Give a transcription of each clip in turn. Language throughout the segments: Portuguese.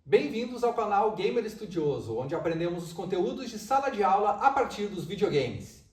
Bem-vindos ao canal Gamer Estudioso, onde aprendemos os conteúdos de sala de aula a partir dos videogames.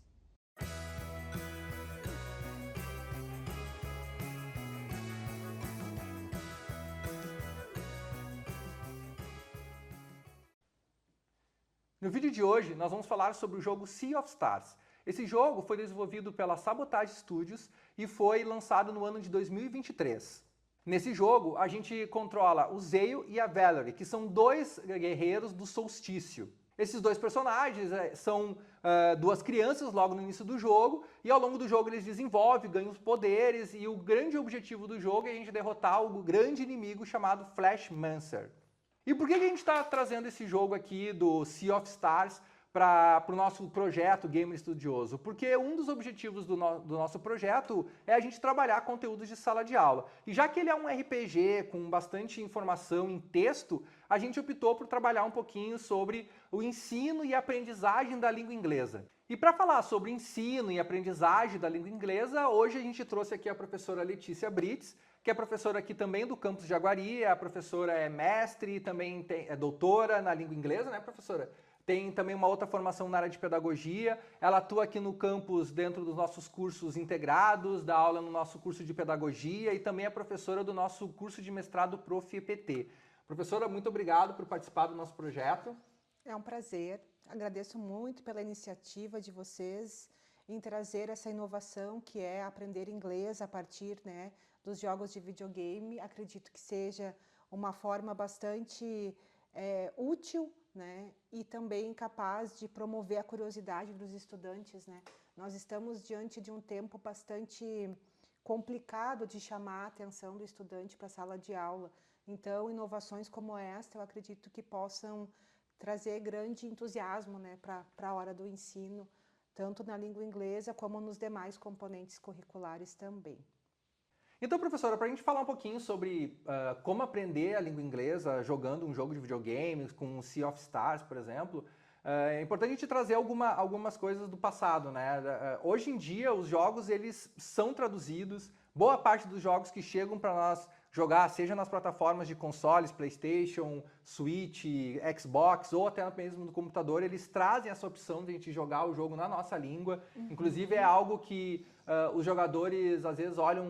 No vídeo de hoje, nós vamos falar sobre o jogo Sea of Stars. Esse jogo foi desenvolvido pela Sabotage Studios e foi lançado no ano de 2023. Nesse jogo, a gente controla o Zeio e a Valerie, que são dois guerreiros do solstício. Esses dois personagens são duas crianças logo no início do jogo, e ao longo do jogo eles desenvolvem, ganham os poderes, e o grande objetivo do jogo é a gente derrotar o grande inimigo chamado Flashmancer. E por que a gente está trazendo esse jogo aqui do Sea of Stars para o nosso projeto Gamer Estudioso? Porque um dos objetivos do nosso projeto é a gente trabalhar conteúdos de sala de aula. E já que ele é um RPG com bastante informação em texto, a gente optou por trabalhar um pouquinho sobre o ensino e aprendizagem da língua inglesa. E para falar sobre ensino e aprendizagem da língua inglesa, hoje a gente trouxe aqui a professora Letícia Brits, que é professora aqui também do campus de Jaguari. A professora é mestre e também é doutora na língua inglesa, né, professora? Tem também uma outra formação na área de pedagogia. Ela atua aqui no campus dentro dos nossos cursos integrados, dá aula no nosso curso de pedagogia e também é professora do nosso curso de mestrado Prof. EPT. Professora, muito obrigado por participar do nosso projeto. É um prazer, agradeço muito pela iniciativa de vocês em trazer essa inovação que é aprender inglês a partir, dos jogos de videogame. Acredito que seja uma forma bastante útil, e também capaz de promover a curiosidade dos estudantes. Nós estamos diante de um tempo bastante complicado de chamar a atenção do estudante para a sala de aula. Então, inovações como esta, eu acredito que possam trazer grande entusiasmo para a hora do ensino, tanto na língua inglesa como nos demais componentes curriculares também. Então, professora, para a gente falar um pouquinho sobre como aprender a língua inglesa jogando um jogo de videogames, com o Sea of Stars, por exemplo, é importante a gente trazer algumas coisas do passado, né? Hoje em dia, os jogos eles são traduzidos, boa parte dos jogos que chegam para nós jogar, seja nas plataformas de consoles, PlayStation, Switch, Xbox ou até mesmo no computador, eles trazem essa opção de a gente jogar o jogo na nossa língua. Inclusive é algo que os jogadores às vezes olham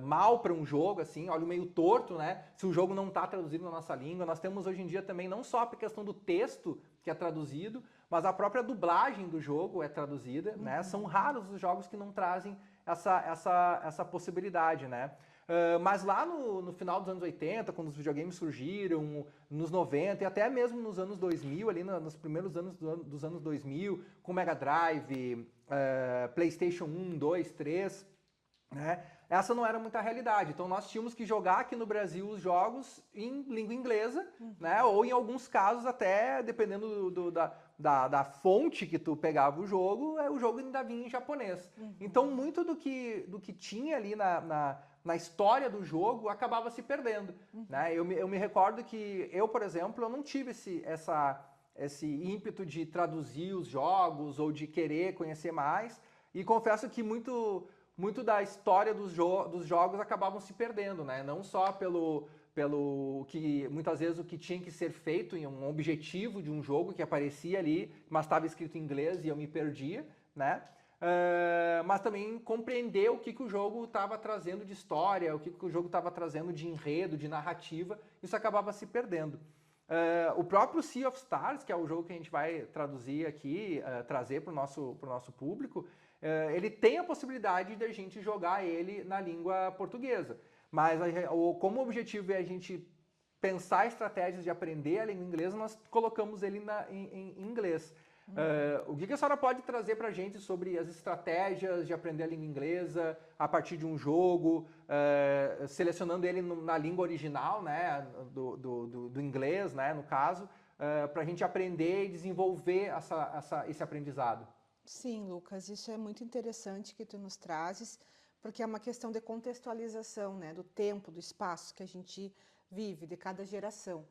mal para um jogo, assim, olham meio torto, né? Se o jogo não está traduzido na nossa língua. Nós temos hoje em dia também não só a questão do texto que é traduzido, mas a própria dublagem do jogo é traduzida, né? São raros os jogos que não trazem essa possibilidade, né? Mas lá no final dos anos 80, quando os videogames surgiram, nos 90 e até mesmo nos anos 2000, ali nos primeiros anos dos anos 2000, com Mega Drive, PlayStation 1, 2, 3, né? Essa não era muita realidade. Então nós tínhamos que jogar aqui no Brasil os jogos em língua inglesa, né? Ou em alguns casos até, dependendo da fonte que tu pegava o jogo ainda vinha em japonês. Então muito do que tinha ali na história do jogo acabava se perdendo, né? Eu me recordo que eu, por exemplo, eu não tive esse ímpeto de traduzir os jogos ou de querer conhecer mais, e confesso que muito da história dos jogos acabavam se perdendo, né? Não só pelo que muitas vezes o que tinha que ser feito em um objetivo de um jogo que aparecia ali, mas estava escrito em inglês e eu me perdia, né? Mas também compreender o que o jogo estava trazendo de história, o que o jogo estava trazendo de enredo, de narrativa, isso acabava se perdendo. O próprio Sea of Stars, que é o jogo que a gente vai traduzir aqui, trazer para o nosso público, ele tem a possibilidade de a gente jogar ele na língua portuguesa. Mas como o objetivo é a gente pensar estratégias de aprender a língua inglesa, nós colocamos ele em inglês. O que a senhora pode trazer para a gente sobre as estratégias de aprender a língua inglesa a partir de um jogo, selecionando ele na língua original, né, do inglês, né, no caso, para a gente aprender e desenvolver esse aprendizado? Sim, Lucas, isso é muito interessante que tu nos trazes, porque é uma questão de contextualização, do tempo, do espaço que a gente vive, de cada geração.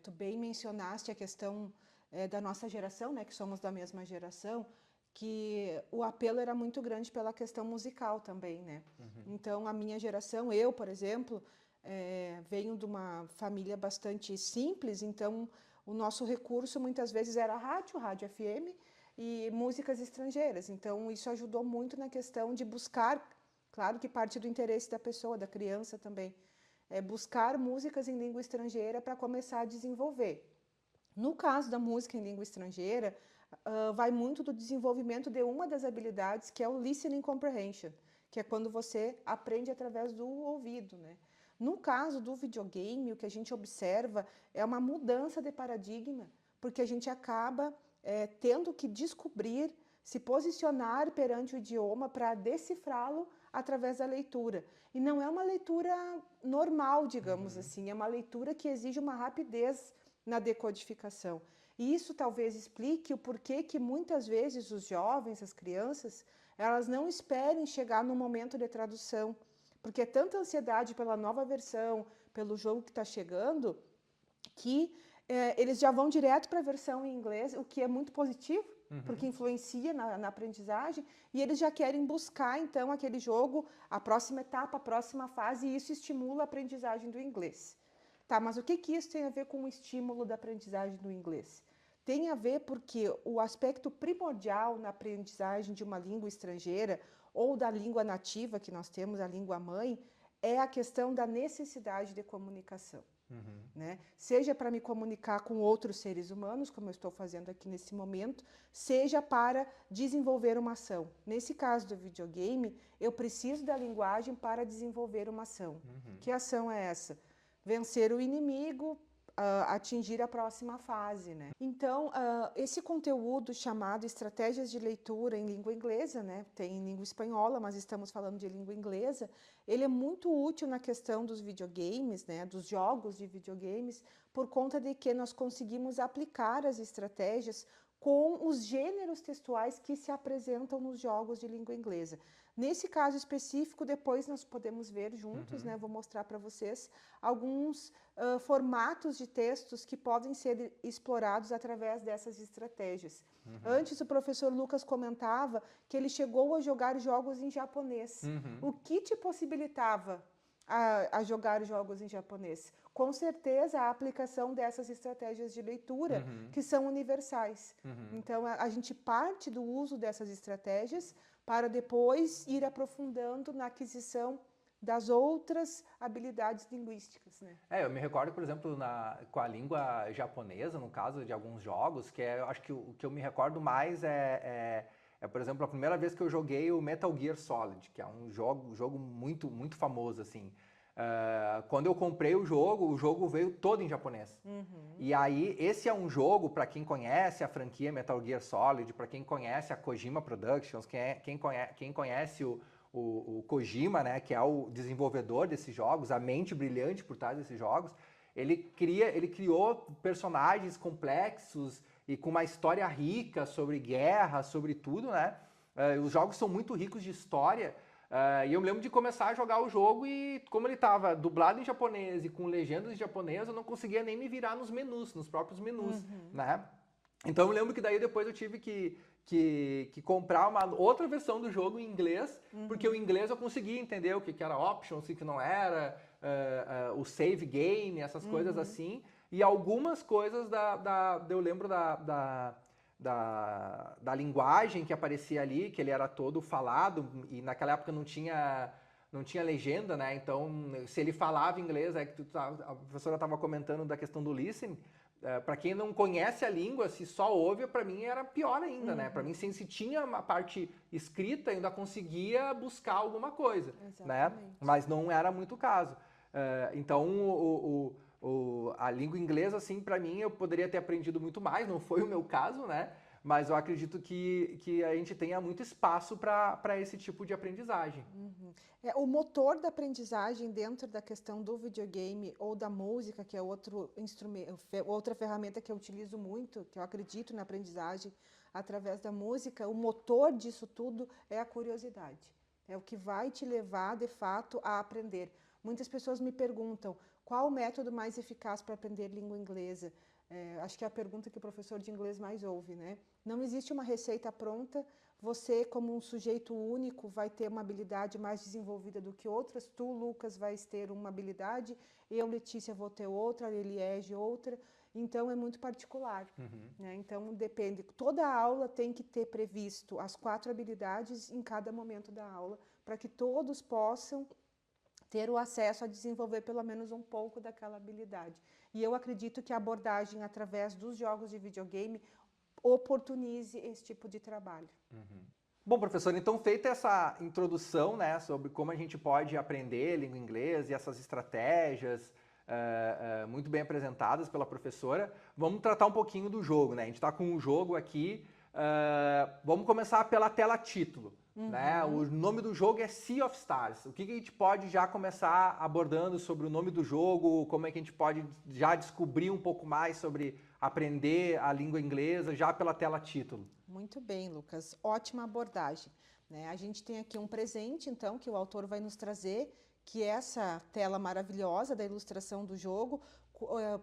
Tu bem mencionaste a questão da nossa geração, que somos da mesma geração, que o apelo era muito grande pela questão musical também, né? Então, a minha geração, eu, por exemplo, venho de uma família bastante simples, então o nosso recurso muitas vezes era rádio FM e músicas estrangeiras. Então isso ajudou muito na questão de buscar, claro que parte do interesse da pessoa, da criança também, buscar músicas em língua estrangeira para começar a desenvolver. No caso da música em língua estrangeira, vai muito do desenvolvimento de uma das habilidades, que é o listening comprehension, que é quando você aprende através do ouvido, né? No caso do videogame, o que a gente observa é uma mudança de paradigma, porque a gente acaba tendo que descobrir, se posicionar perante o idioma para decifrá-lo através da leitura. E não é uma leitura normal, digamos assim, é uma leitura que exige uma rapidez na decodificação. E isso talvez explique o porquê que muitas vezes os jovens, as crianças, elas não esperem chegar no momento de tradução, porque é tanta ansiedade pela nova versão, pelo jogo que está chegando, que eles já vão direto para a versão em inglês, o que é muito positivo, porque influencia na aprendizagem, e eles já querem buscar, então, aquele jogo, a próxima etapa, a próxima fase, e isso estimula a aprendizagem do inglês. Tá, mas o que isso tem a ver com o estímulo da aprendizagem do inglês? Tem a ver porque o aspecto primordial na aprendizagem de uma língua estrangeira ou da língua nativa que nós temos, a língua mãe, é a questão da necessidade de comunicação. Né? Seja para me comunicar com outros seres humanos, como eu estou fazendo aqui nesse momento, seja para desenvolver uma ação. Nesse caso do videogame, eu preciso da linguagem para desenvolver uma ação. Que ação é essa? Vencer o inimigo, atingir a próxima fase, né? Então, esse conteúdo chamado Estratégias de Leitura em Língua Inglesa, né? Tem em língua espanhola, mas estamos falando de língua inglesa, ele é muito útil na questão dos videogames, né? Dos jogos de videogames, por conta de que nós conseguimos aplicar as estratégias com os gêneros textuais que se apresentam nos jogos de língua inglesa. Nesse caso específico, depois nós podemos ver juntos, né? Vou mostrar para vocês alguns formatos de textos que podem ser explorados através dessas estratégias. Antes, o professor Lucas comentava que ele chegou a jogar jogos em japonês. O que te possibilitava a jogar jogos em japonês? Com certeza, a aplicação dessas estratégias de leitura, que são universais. Então, a gente parte do uso dessas estratégias para depois ir aprofundando na aquisição das outras habilidades linguísticas, né? Eu me recordo, por exemplo, com a língua japonesa, no caso de alguns jogos, que eu acho que o que eu me recordo mais por exemplo, a primeira vez que eu joguei o Metal Gear Solid, que é um jogo muito, muito famoso, assim. Quando eu comprei o jogo veio todo em japonês. E aí, esse é um jogo, para quem conhece a franquia Metal Gear Solid, para quem conhece a Kojima Productions, quem conhece o Kojima, né, que é o desenvolvedor desses jogos, a mente brilhante por trás desses jogos, ele criou personagens complexos e com uma história rica sobre guerra, sobre tudo, né? Os jogos são muito ricos de história. E eu me lembro de começar a jogar o jogo e como ele estava dublado em japonês e com legendas em japonês, eu não conseguia nem me virar nos próprios menus, né? Então eu lembro que daí depois eu tive que comprar uma outra versão do jogo em inglês, porque o inglês eu conseguia entender o que era options, o que não era, o save game, essas coisas assim. E algumas coisas eu lembro da linguagem que aparecia ali, que ele era todo falado, e naquela época não tinha legenda, né? Então, se ele falava inglês, a professora estava comentando da questão do listening, para quem não conhece a língua, se só ouve, para mim era pior ainda, né? Para mim, se tinha uma parte escrita, eu ainda conseguia buscar alguma coisa, né? Mas não era muito o caso. Então, a língua inglesa, assim, para mim, eu poderia ter aprendido muito mais, não foi o meu caso, né? Mas eu acredito que a gente tenha muito espaço para esse tipo de aprendizagem. O motor da aprendizagem dentro da questão do videogame ou da música, que é outro instrumento, outra ferramenta que eu utilizo muito, que eu acredito na aprendizagem através da música, o motor disso tudo é a curiosidade. É o que vai te levar, de fato, a aprender. Muitas pessoas me perguntam qual o método mais eficaz para aprender língua inglesa. Acho que é a pergunta que o professor de inglês mais ouve, né? Não existe uma receita pronta, você, como um sujeito único, vai ter uma habilidade mais desenvolvida do que outras. Tu, Lucas, vais ter uma habilidade, eu, Letícia, vou ter outra, a Eliege outra. Então, é muito particular. Né? Então, depende. Toda aula tem que ter previsto as 4 habilidades em cada momento da aula, para que todos possam ter o acesso a desenvolver pelo menos um pouco daquela habilidade. E eu acredito que a abordagem através dos jogos de videogame oportunize esse tipo de trabalho. Bom, professor, então feita essa introdução, né, sobre como a gente pode aprender língua inglesa e essas estratégias muito bem apresentadas pela professora, vamos tratar um pouquinho do jogo, né? A gente está com um jogo aqui, vamos começar pela tela título. Né? O nome do jogo é Sea of Stars. O que a gente pode já começar abordando sobre o nome do jogo? Como é que a gente pode já descobrir um pouco mais sobre aprender a língua inglesa já pela tela título? Muito bem, Lucas. Ótima abordagem. Né? A gente tem aqui um presente, então, que o autor vai nos trazer, que é essa tela maravilhosa da ilustração do jogo,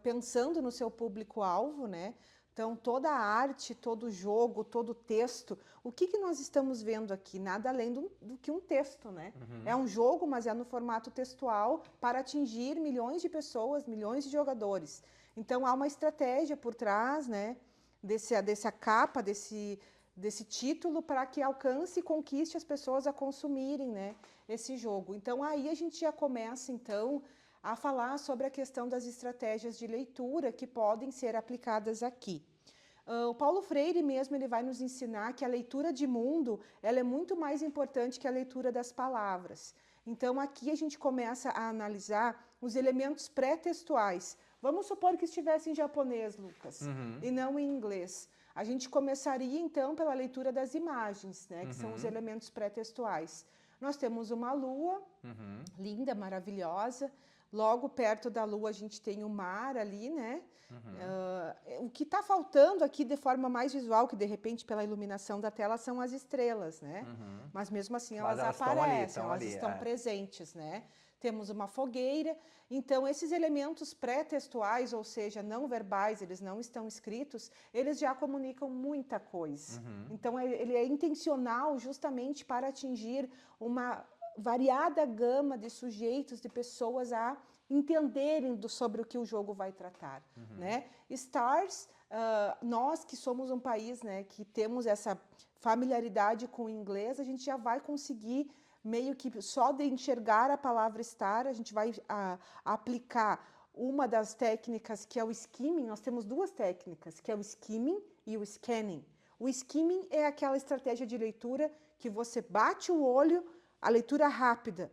pensando no seu público-alvo, né? Então, toda a arte, todo o jogo, todo o texto, o que nós estamos vendo aqui? Nada além do que um texto, né? É um jogo, mas é no formato textual para atingir milhões de pessoas, milhões de jogadores. Então, há uma estratégia por trás, né? Dessa capa, desse título, para que alcance e conquiste as pessoas a consumirem, né, esse jogo. Então, aí a gente já começa, então, a falar sobre a questão das estratégias de leitura que podem ser aplicadas aqui. O Paulo Freire mesmo ele vai nos ensinar que a leitura de mundo ela é muito mais importante que a leitura das palavras. Então, aqui a gente começa a analisar os elementos pré-textuais. Vamos supor que estivesse em japonês, Lucas, e não em inglês. A gente começaria, então, pela leitura das imagens, né, que são os elementos pré-textuais. Nós temos uma lua, linda, maravilhosa. Logo perto da lua a gente tem o mar ali, né? O que está faltando aqui de forma mais visual, que de repente pela iluminação da tela, são as estrelas, né? Mas mesmo assim elas aparecem, elas estão presentes, né? Temos uma fogueira. Então, esses elementos pré-textuais, ou seja, não verbais, eles não estão escritos, eles já comunicam muita coisa. Então, ele é intencional justamente para atingir uma variada gama de sujeitos, de pessoas a entenderem sobre o que o jogo vai tratar. Né? Stars, nós que somos um país, né, que temos essa familiaridade com o inglês, a gente já vai conseguir meio que só de enxergar a palavra star, a gente vai aplicar uma das técnicas que é o skimming. Nós temos 2 técnicas, que é o skimming e o scanning. O skimming é aquela estratégia de leitura que você bate o olho, a leitura rápida,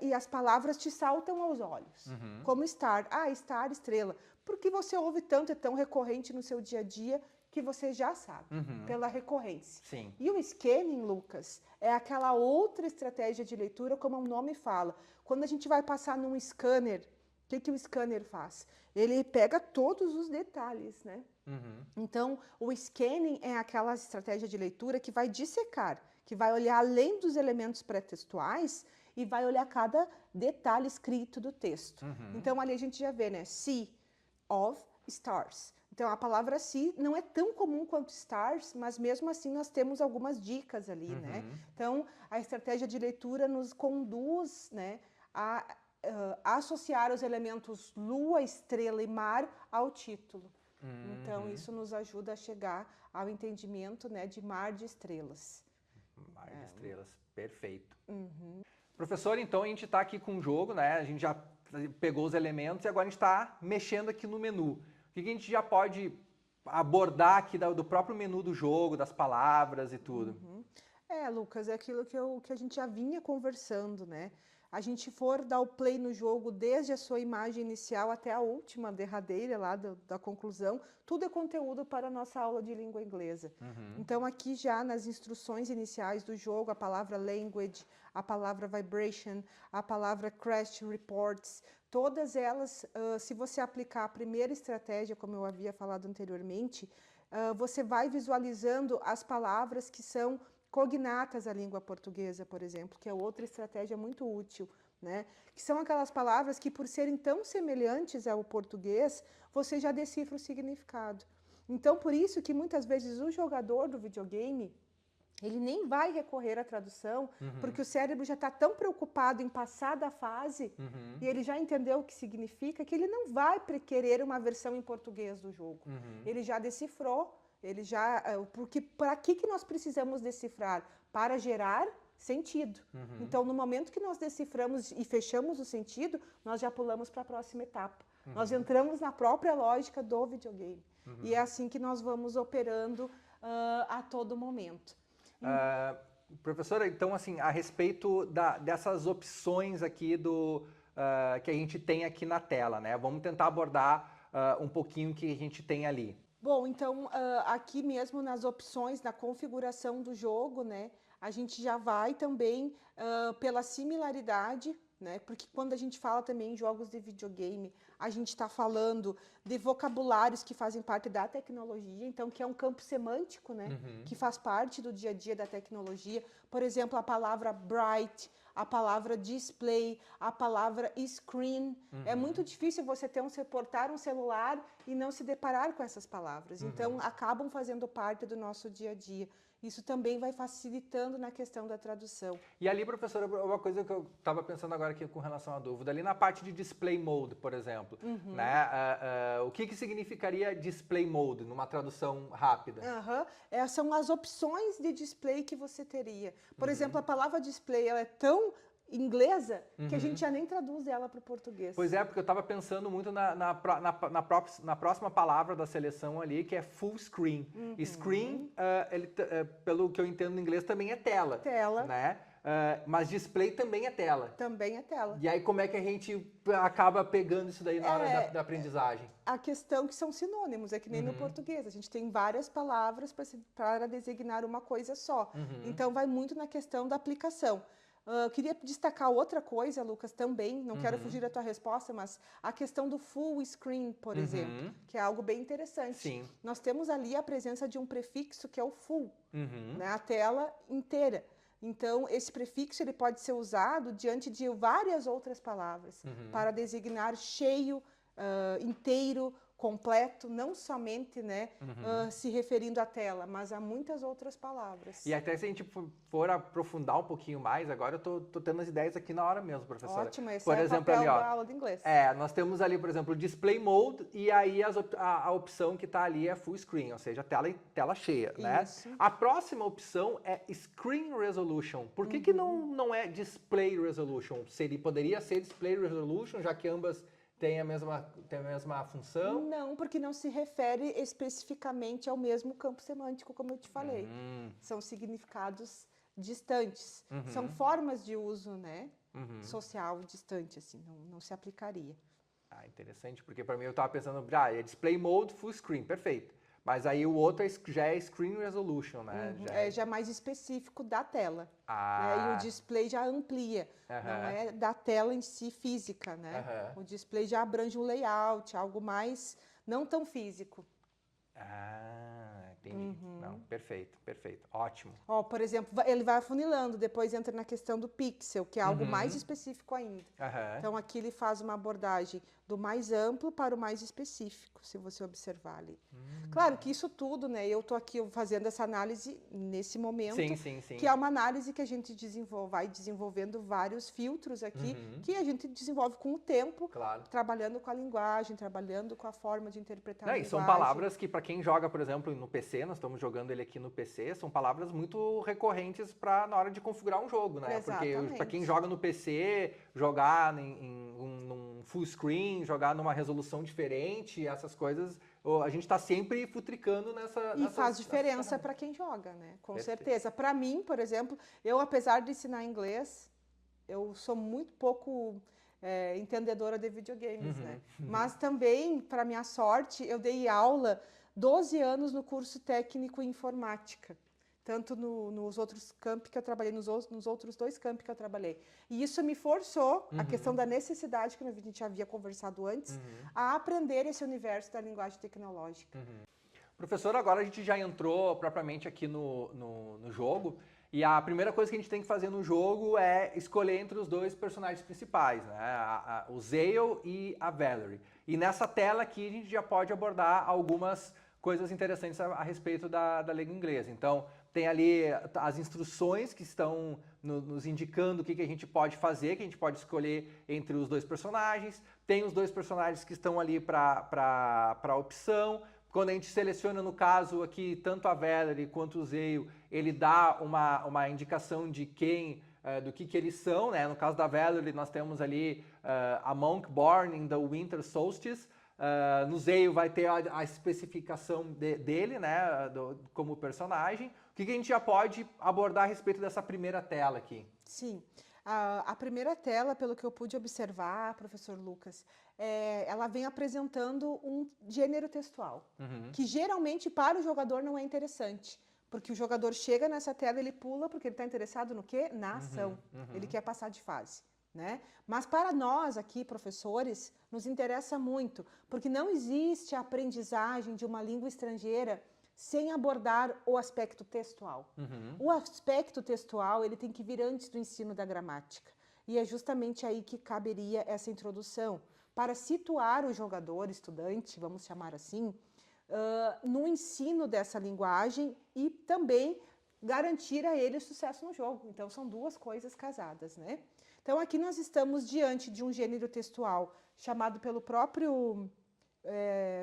e as palavras te saltam aos olhos. Como star, star, estrela. Porque você ouve tanto, é tão recorrente no seu dia a dia, que você já sabe, pela recorrência. Sim. E o scanning, Lucas, é aquela outra estratégia de leitura, como o nome fala. Quando a gente vai passar num scanner, o que o scanner faz? Ele pega todos os detalhes, né? Então, o scanning é aquela estratégia de leitura que vai dissecar, que vai olhar além dos elementos pré-textuais e vai olhar cada detalhe escrito do texto. Então, ali a gente já vê, né? Sea of Stars. Então, a palavra sea não é tão comum quanto stars, mas mesmo assim nós temos algumas dicas ali, né? Então, a estratégia de leitura nos conduz, né, a associar os elementos lua, estrela e mar ao título. Então, isso nos ajuda a chegar ao entendimento, né, de mar de estrelas. Mar de estrelas, perfeito. Professor, então a gente está aqui com um jogo, né? A gente já pegou os elementos e agora a gente está mexendo aqui no menu. O que a gente já pode abordar aqui do próprio menu do jogo, das palavras e tudo? Lucas, é aquilo que a gente já vinha conversando, né? A gente for dar o play no jogo desde a sua imagem inicial até a última, derradeira lá da conclusão, tudo é conteúdo para a nossa aula de língua inglesa. Então, aqui já nas instruções iniciais do jogo, a palavra language, a palavra vibration, a palavra crash reports, todas elas, se você aplicar a primeira estratégia, como eu havia falado anteriormente, você vai visualizando as palavras que são cognatas à língua portuguesa, por exemplo, que é outra estratégia muito útil, né? Que são aquelas palavras que, por serem tão semelhantes ao português, você já decifra o significado. Então, por isso que muitas vezes o jogador do videogame, ele nem vai recorrer à tradução, porque o cérebro já está tão preocupado em passar da fase, e ele já entendeu o que significa, que ele não vai querer uma versão em português do jogo. Ele já decifrou, porque para que nós precisamos decifrar? Para gerar sentido. Então, no momento que nós deciframos e fechamos o sentido, nós já pulamos para a próxima etapa. Nós entramos na própria lógica do videogame. E é assim que nós vamos operando a todo momento. Professora, então, assim, a respeito dessas opções aqui que a gente tem aqui na tela, né? Vamos tentar abordar um pouquinho o que a gente tem ali. Bom, então, aqui mesmo nas opções, na configuração do jogo, né? A gente já vai também pela similaridade, né? Porque quando a gente fala também em jogos de videogame, a gente está falando de vocabulários que fazem parte da tecnologia, então que é um campo semântico, né? Que faz parte do dia a dia da tecnologia. Por exemplo, a palavra bright, a palavra display, a palavra screen. É muito difícil você portar um celular e não se deparar com essas palavras. Então, acabam fazendo parte do nosso dia a dia. Isso também vai facilitando na questão da tradução. E ali, professora, uma coisa que eu estava pensando agora aqui com relação à dúvida, ali na parte de display mode, por exemplo, né? O que significaria display mode numa tradução rápida? São as opções de display que você teria. Por exemplo, a palavra display ela é tão inglesa que a gente já nem traduz ela para o português. Pois é, porque eu estava pensando muito na próxima palavra da seleção ali, que é full screen. Screen, pelo que eu entendo no inglês, também é tela. Tela. Né? Mas display também é tela. Também é tela. E aí como é que a gente acaba pegando isso daí na hora da aprendizagem? A questão que são sinônimos, é que nem no português. A gente tem várias palavras para designar uma coisa só. Então vai muito na questão da aplicação. Queria destacar outra coisa, Lucas, também, não quero fugir da tua resposta, mas a questão do full screen, por exemplo, que é algo bem interessante. Sim. Nós temos ali a presença de um prefixo que é o full, né, a tela inteira. Então, esse prefixo ele pode ser usado diante de várias outras palavras para designar cheio, inteiro, completo, não somente, né, se referindo à tela, mas a muitas outras palavras. E até se a gente for aprofundar um pouquinho mais, agora eu tô tendo as ideias aqui na hora mesmo, professora. Ótimo, esse por é exemplo, o papel ali, ó, da aula de inglês. Nós temos ali, por exemplo, display mode e aí a opção que está ali é full screen, ou seja, tela cheia, né? A próxima opção é screen resolution. Por que não é display resolution? Poderia ser display resolution, já que ambas tem a mesma função? Não, porque não se refere especificamente ao mesmo campo semântico, como eu te falei. São significados distantes. São formas de uso, né, social distante, assim, não se aplicaria. Interessante, porque para mim eu estava pensando, é display mode, full screen, perfeito. Mas aí o outro já é screen resolution, né? Já mais específico da tela. Né? E o display já amplia, não é da tela em si física, né? O display já abrange um layout, algo mais não tão físico. Entendi. Não, perfeito, ótimo. Por exemplo, ele vai afunilando, depois entra na questão do pixel, que é algo mais específico ainda. Então aqui ele faz uma abordagem do mais amplo para o mais específico, se você observar ali. Claro que isso tudo, né? Eu estou aqui fazendo essa análise nesse momento, sim. que é uma análise que a gente vai desenvolvendo vários filtros aqui, que a gente desenvolve com o tempo, trabalhando com a linguagem, trabalhando com a forma de interpretar a linguagem. E são palavras que, para quem joga, por exemplo, no PC, nós estamos jogando ele aqui no PC, são palavras muito recorrentes na hora de configurar um jogo, né? Exatamente. Porque para quem joga no PC, jogar num full screen, jogar numa resolução diferente, essas coisas, a gente está sempre futricando E faz diferença para quem joga, né? Com certeza. Para mim, por exemplo, eu, apesar de ensinar inglês, eu sou muito pouco entendedora de videogames, né? Mas também, para minha sorte, eu dei aula 12 anos no curso técnico em informática. Tanto nos outros campi que eu trabalhei, nos outros 2 campi que eu trabalhei. E isso me forçou, a questão da necessidade, que a gente já havia conversado antes, a aprender esse universo da linguagem tecnológica. Professor, agora a gente já entrou propriamente aqui no jogo, e a primeira coisa que a gente tem que fazer no jogo é escolher entre os 2 personagens principais, né? O Zale e a Valerie. E nessa tela aqui a gente já pode abordar algumas coisas interessantes a respeito da língua inglesa. Então, tem ali as instruções que estão nos indicando o que a gente pode fazer, que a gente pode escolher entre os dois personagens. Tem os dois personagens que estão ali para opção. Quando a gente seleciona, no caso aqui, tanto a Valerie quanto o Zale, ele dá uma indicação de do que eles são, né? No caso da Valerie, nós temos ali a Monk Born in the Winter Solstice. No Zale vai ter a especificação dele, né? Como personagem. O que a gente já pode abordar a respeito dessa primeira tela aqui? Sim. A primeira tela, pelo que eu pude observar, professor Lucas, ela vem apresentando um gênero textual, que geralmente para o jogador não é interessante, porque o jogador chega nessa tela, ele pula porque ele está interessado no quê? Na ação. Ele quer passar de fase, né? Mas para nós aqui, professores, nos interessa muito, porque não existe a aprendizagem de uma língua estrangeira sem abordar o aspecto textual. O aspecto textual, ele tem que vir antes do ensino da gramática. E é justamente aí que caberia essa introdução, para situar o jogador, estudante, vamos chamar assim, no ensino dessa linguagem e também garantir a ele o sucesso no jogo. Então, são duas coisas casadas, né? Então, aqui nós estamos diante de um gênero textual chamado pelo próprio...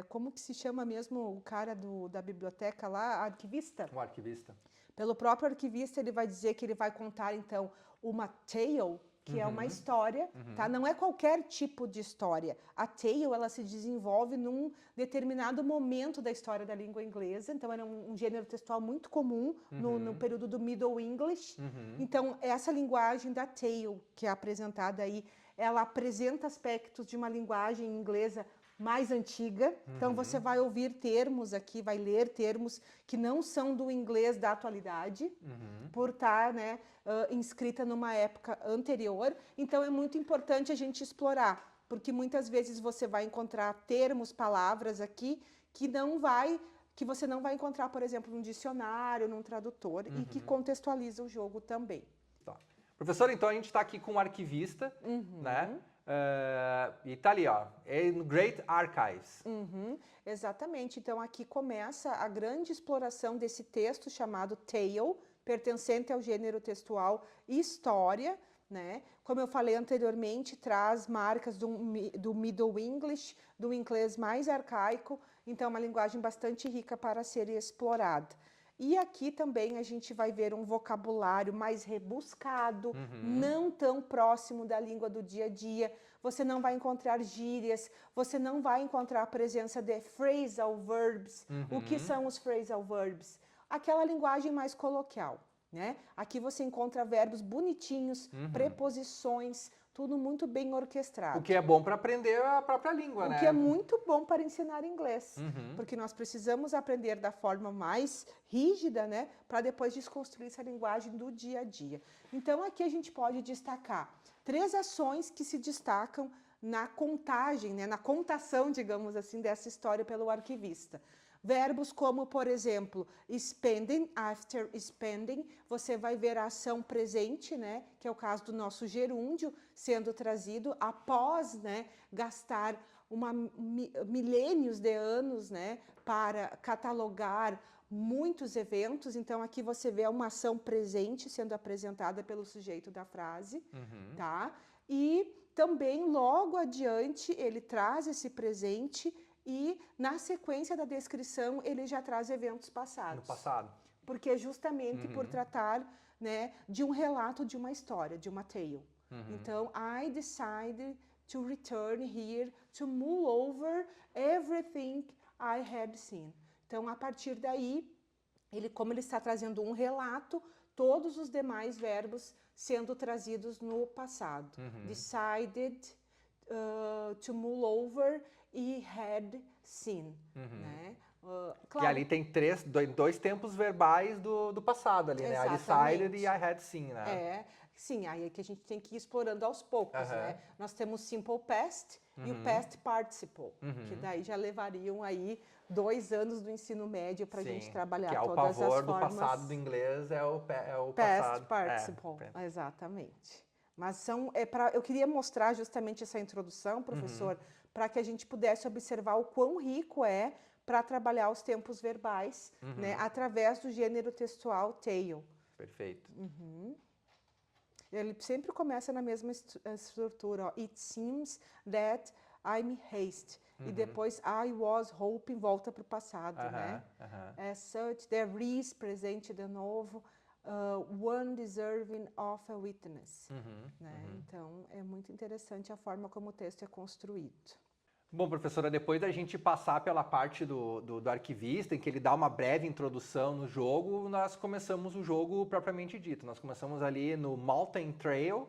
como que se chama mesmo o cara da biblioteca lá? Arquivista? O arquivista. Pelo próprio arquivista, ele vai dizer que ele vai contar, então, uma tale, que é uma história, tá? Não é qualquer tipo de história. A tale, ela se desenvolve num determinado momento da história da língua inglesa, então era um gênero textual muito comum no período do Middle English. Então, essa linguagem da tale, que é apresentada aí, ela apresenta aspectos de uma linguagem inglesa mais antiga, então você vai ouvir termos aqui, vai ler termos que não são do inglês da atualidade, por estar, né, inscrita numa época anterior. Então é muito importante a gente explorar, porque muitas vezes você vai encontrar termos, palavras aqui que você não vai encontrar, por exemplo, num dicionário, num tradutor, e que contextualiza o jogo também. Tá. Professor, então a gente está aqui com um arquivista, né? E tá ali, ó, in Great Archives. Exatamente. Então aqui começa a grande exploração desse texto chamado tale, pertencente ao gênero textual história, né? Como eu falei anteriormente, traz marcas do Middle English, do inglês mais arcaico, então é uma linguagem bastante rica para ser explorada. E aqui também a gente vai ver um vocabulário mais rebuscado, não tão próximo da língua do dia a dia. Você não vai encontrar gírias, você não vai encontrar a presença de phrasal verbs. O que são os phrasal verbs? Aquela linguagem mais coloquial, né? Aqui você encontra verbos bonitinhos, preposições, tudo muito bem orquestrado. O que é bom para aprender a própria língua, né? O que é muito bom para ensinar inglês, porque nós precisamos aprender da forma mais rígida, né, para depois desconstruir essa linguagem do dia a dia. Então, aqui a gente pode destacar 3 ações que se destacam na contagem, né, na contação, digamos assim, dessa história pelo arquivista. Verbos como, por exemplo, spending, after spending, você vai ver a ação presente, né, que é o caso do nosso gerúndio, sendo trazido após, né, gastar milênios de anos, né, para catalogar muitos eventos. Então, aqui você vê uma ação presente sendo apresentada pelo sujeito da frase, tá? E também, logo adiante, ele traz esse presente e, na sequência da descrição, ele já traz eventos passados. No passado. Porque é justamente por tratar, né, de um relato de uma história, de uma tale. Então, I decided to return here to mull over everything I had seen. Então, a partir daí, como ele está trazendo um relato, todos os demais verbos sendo trazidos no passado. Decided to mull over e had seen, né? Claro. E ali tem dois tempos verbais do passado ali, né? I decided e I had seen, né? Sim, aí é que a gente tem que ir explorando aos poucos, né? Nós temos simple past e o past participle, que daí já levariam aí 2 anos do ensino médio para a gente trabalhar todas as formas. Que é o pavor do passado do inglês, é o past passado. participle, exatamente. Mas eu queria mostrar justamente essa introdução, professor, para que a gente pudesse observar o quão rico é para trabalhar os tempos verbais, né, através do gênero textual tail. Perfeito. Ele sempre começa na mesma estrutura, ó. It seems that I'm haste. E depois I was hoping volta para o passado, né? As such, there is presente de novo, one deserving of a witness. Né? Então, é muito interessante a forma como o texto é construído. Bom, professora, depois da gente passar pela parte do arquivista, em que ele dá uma breve introdução no jogo, nós começamos o jogo propriamente dito. Nós começamos ali no Mountain Trail,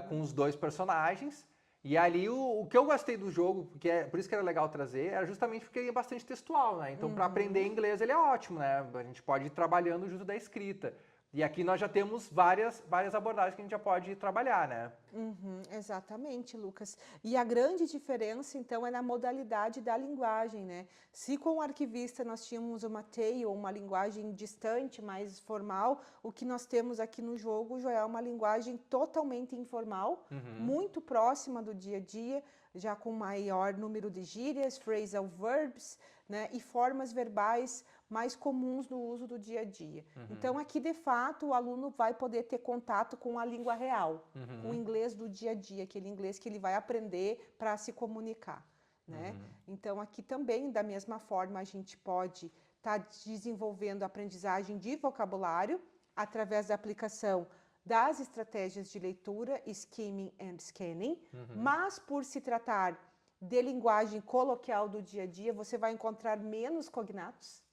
com os 2 personagens. E ali o que eu gostei do jogo, por isso que era legal trazer, era justamente porque ele é bastante textual, né? Então, para aprender inglês, ele é ótimo, né? A gente pode ir trabalhando junto da escrita. E aqui nós já temos várias abordagens que a gente já pode trabalhar, né? Exatamente, Lucas. E a grande diferença, então, é na modalidade da linguagem, né? Se com o arquivista nós tínhamos uma tail, uma linguagem distante, mais formal, o que nós temos aqui no jogo já é uma linguagem totalmente informal, muito próxima do dia a dia, já com maior número de gírias, phrasal verbs, né? E formas verbais mais comuns no uso do dia a dia. Então, aqui, de fato, o aluno vai poder ter contato com a língua real, com o inglês do dia a dia, aquele inglês que ele vai aprender para se comunicar, né? Então, aqui também, da mesma forma, a gente pode estar desenvolvendo a aprendizagem de vocabulário através da aplicação das estratégias de leitura, skimming and scanning, mas por se tratar de linguagem coloquial do dia a dia, você vai encontrar menos cognatos,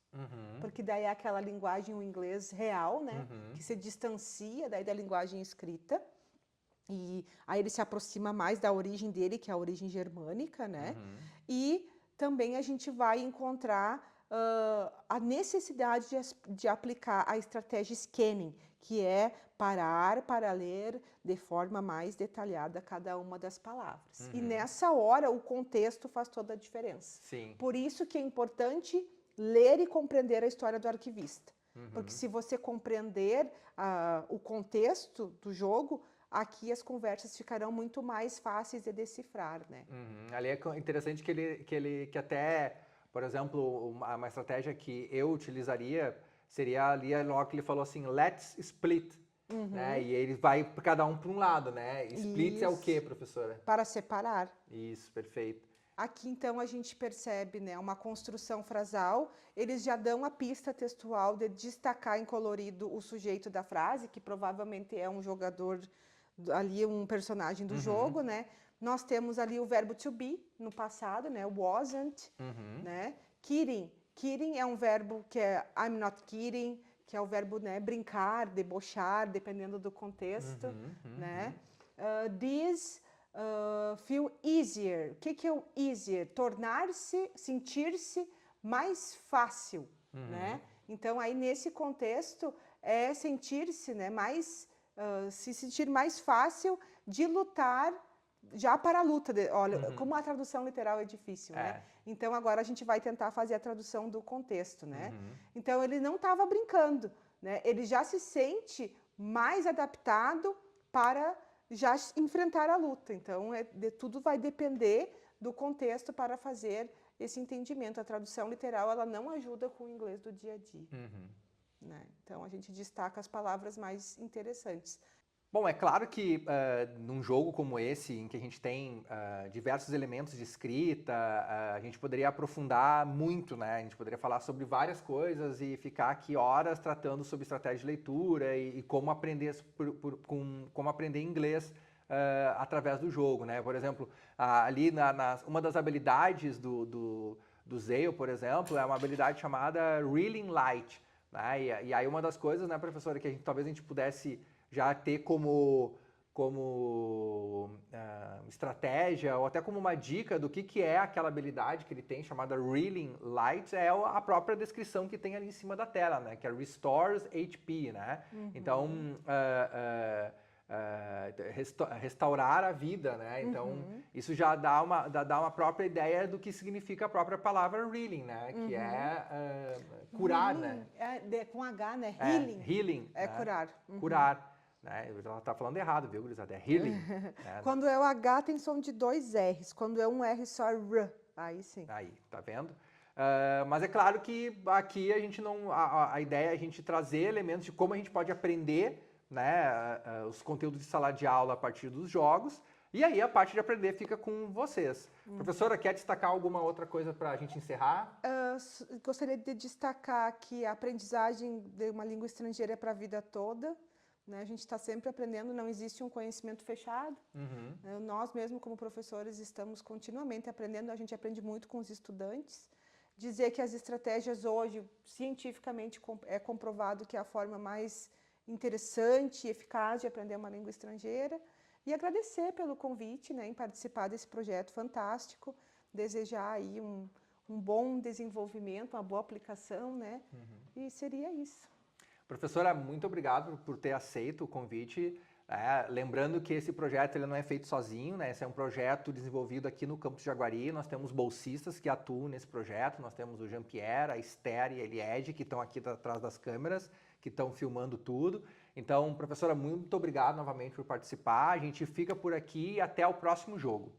porque daí é aquela linguagem, o inglês real, né? Que se distancia daí da linguagem escrita. E aí ele se aproxima mais da origem dele, que é a origem germânica, né? E também a gente vai encontrar a necessidade de aplicar a estratégia scanning, que é parar para ler de forma mais detalhada cada uma das palavras. E nessa hora o contexto faz toda a diferença. Sim. Por isso que é importante ler e compreender a história do arquivista. Porque se você compreender o contexto do jogo, aqui as conversas ficarão muito mais fáceis de decifrar, né? Ali é interessante que até, por exemplo, uma estratégia que eu utilizaria seria ali logo que ele falou assim, let's split, né? E ele vai cada um para um lado, né? Split é o quê, professora? Para separar. Isso, perfeito. Aqui, então, a gente percebe, né, uma construção frasal. Eles já dão a pista textual de destacar em colorido o sujeito da frase, que provavelmente é um jogador, ali um personagem do jogo, né? Nós temos ali o verbo to be, no passado, né? Wasn't, né? Kidding. Kidding é um verbo que é I'm not kidding, que é o verbo, né, brincar, debochar, dependendo do contexto, né? This... feel easier. O que é o easier? Tornar-se, sentir-se mais fácil, né? Então, aí nesse contexto, é sentir-se, né, mais, se sentir mais fácil de lutar já para a luta. Olha, como a tradução literal é difícil, né? Então, agora a gente vai tentar fazer a tradução do contexto, né? Então, ele não estava brincando, né? Ele já se sente mais adaptado para já enfrentar a luta. Então, tudo vai depender do contexto para fazer esse entendimento. A tradução literal, ela não ajuda com o inglês do dia a dia. Né? Então, a gente destaca as palavras mais interessantes. Bom, é claro que num jogo como esse, em que a gente tem diversos elementos de escrita, a gente poderia aprofundar muito, né? A gente poderia falar sobre várias coisas e ficar aqui horas tratando sobre estratégia de leitura e como aprender, como aprender inglês através do jogo, né? Por exemplo, ali uma das habilidades do Zale, por exemplo, é uma habilidade chamada Reeling Light, né? E aí uma das coisas, né, professora, que talvez a gente pudesse já ter como estratégia ou até como uma dica do que é aquela habilidade que ele tem, chamada Reeling Light, é a própria descrição que tem ali em cima da tela, né? Que é Restores HP, né? Então, restaurar a vida, né? Então, isso já dá uma própria ideia do que significa a própria palavra Reeling, né? Que é curar, healing, né? Com H, né? Healing. Healing. É né? curar. Curar. Né? Ela tá falando errado, viu, gurizada? É healing. Né? Quando é o H, tem som de 2 R's. Quando é um R, só R. Aí sim. Aí, tá vendo? Mas é claro que aqui a gente não, a ideia é a gente trazer elementos de como a gente pode aprender, né, os conteúdos de sala de aula a partir dos jogos, e aí a parte de aprender fica com vocês. Professora, quer destacar alguma outra coisa para a gente encerrar? Gostaria de destacar que a aprendizagem de uma língua estrangeira é para a vida toda, né? A gente está sempre aprendendo, não existe um conhecimento fechado. Nós mesmo, como professores, estamos continuamente aprendendo, a gente aprende muito com os estudantes. Dizer que as estratégias hoje, cientificamente, é comprovado que é a forma mais interessante e eficaz de aprender uma língua estrangeira. E agradecer pelo convite, né, em participar desse projeto fantástico, desejar aí um bom desenvolvimento, uma boa aplicação, né? E seria isso. Professora, muito obrigado por ter aceito o convite. Lembrando que esse projeto ele não é feito sozinho, né? Esse é um projeto desenvolvido aqui no campus de Jaguari. Nós temos bolsistas que atuam nesse projeto. Nós temos o Jean-Pierre, a Esther e a Eliede, que estão aqui atrás das câmeras, que estão filmando tudo. Então, professora, muito obrigado novamente por participar. A gente fica por aqui e até o próximo jogo.